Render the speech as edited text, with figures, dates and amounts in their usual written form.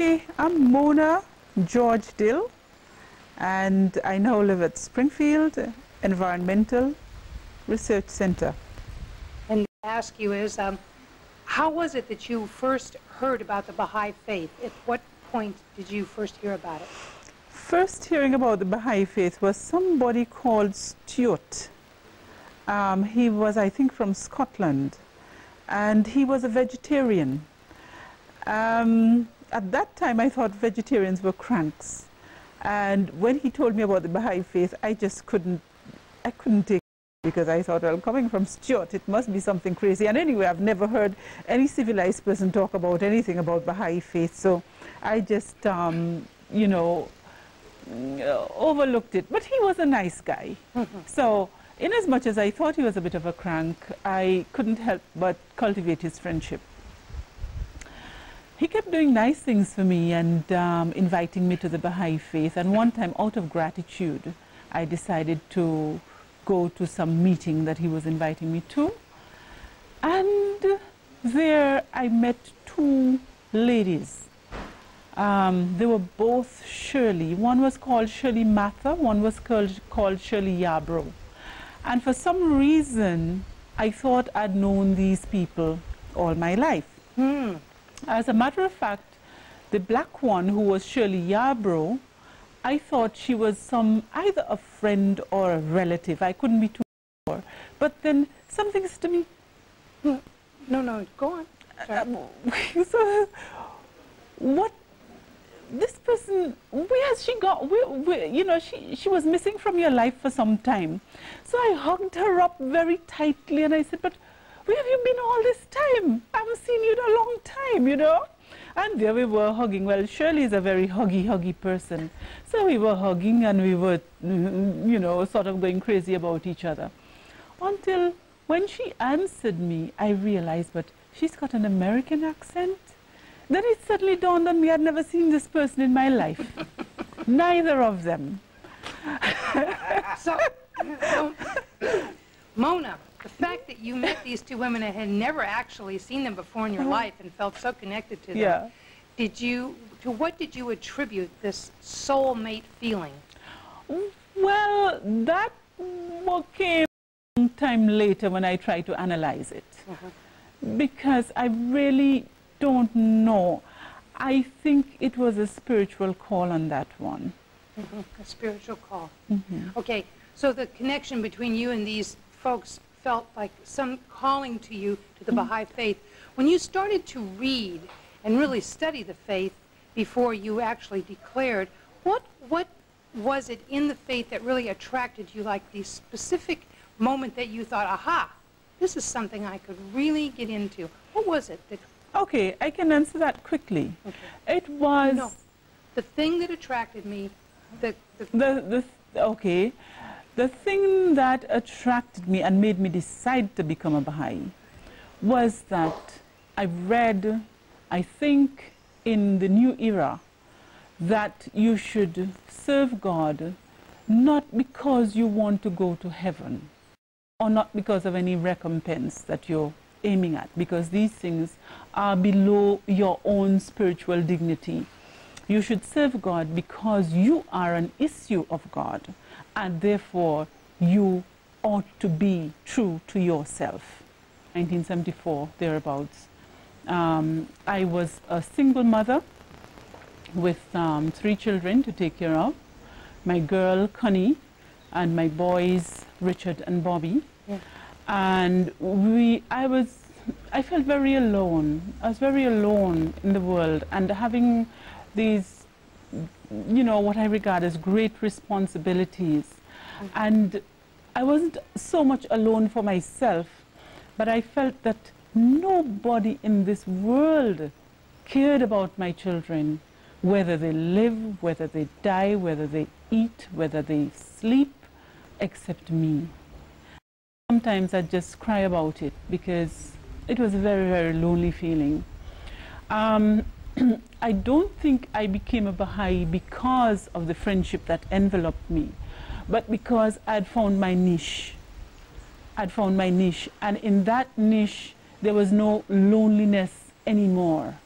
Hey, I'm Mona George Dill, and I now live at Springfield Environmental Research Center. And to ask you is, how was it that you first heard about the Baha'i faith? At what point did you first hear about it? First hearing about the Baha'i faith was somebody called Stuart. He was, I think, from Scotland, and he was a vegetarian. At that time, I thought vegetarians were cranks. And when he told me about the Baha'i faith, I couldn't take it, because I thought, well, coming from Stuart, it must be something crazy. And anyway, I've never heard any civilized person talk about anything about Baha'i faith. So I just, you know, overlooked it. But he was a nice guy. So in as much as I thought he was a bit of a crank, I couldn't help but cultivate his friendship. He kept doing nice things for me and inviting me to the Baha'i faith. And one time, out of gratitude, I decided to go to some meeting that he was inviting me to. And there I met two ladies. They were both Shirley. One was called Shirley Mather, one was called Shirley Yarbrough. And for some reason, I thought I'd known these people all my life. As a matter of fact, the black one, who was Shirley Yarbrough, I thought she was either a friend or a relative. I couldn't be too sure. But then something said to me, No, go on. So, what, this person, where has she got, you know, she was missing from your life for some time. So I hugged her up very tightly and I said, but where have you been all this time? I haven't seen you in a long time, you know? And there we were hugging. Well, Shirley is a very huggy person. So we were hugging and we were, you know, sort of going crazy about each other. Until when she answered me, I realized, but she's got an American accent. Then it suddenly dawned on me, I'd never seen this person in my life. Neither of them. So, Mona, the fact that you met these two women and had never actually seen them before in your life and felt so connected to them, to what did you attribute this soulmate feeling? Well, that came some time later when I tried to analyze it. Because I really don't know. I think it was a spiritual call on that one. A spiritual call. Okay, so the connection between you and these folks felt like some calling to you to the Baha'i faith. When you started to read and really study the faith before you actually declared, what was it in the faith that really attracted you, like the specific moment that you thought, aha, this is something I could really get into? What was it that... Okay, I can answer that quickly. Okay. It was... No, the thing that attracted me, okay. The thing that attracted me and made me decide to become a Baha'i was that I read, I think, in the new era, that you should serve God not because you want to go to heaven or not because of any recompense that you're aiming at, because these things are below your own spiritual dignity. You should serve God because you are an issue of God, and therefore you ought to be true to yourself. 1974, thereabouts. I was a single mother with 3 children to take care of. My girl, Connie, and my boys, Richard and Bobby. And I felt very alone. I was very alone in the world, and having these, you know, what I regard as great responsibilities. And I wasn't so much alone for myself, but I felt that nobody in this world cared about my children, whether they live, whether they die, whether they eat, whether they sleep, except me. Sometimes I just cry about it because it was a very, very lonely feeling. I don't think I became a Baha'i because of the friendship that enveloped me, but because I'd found my niche. I'd found my niche, and in that niche there was no loneliness anymore.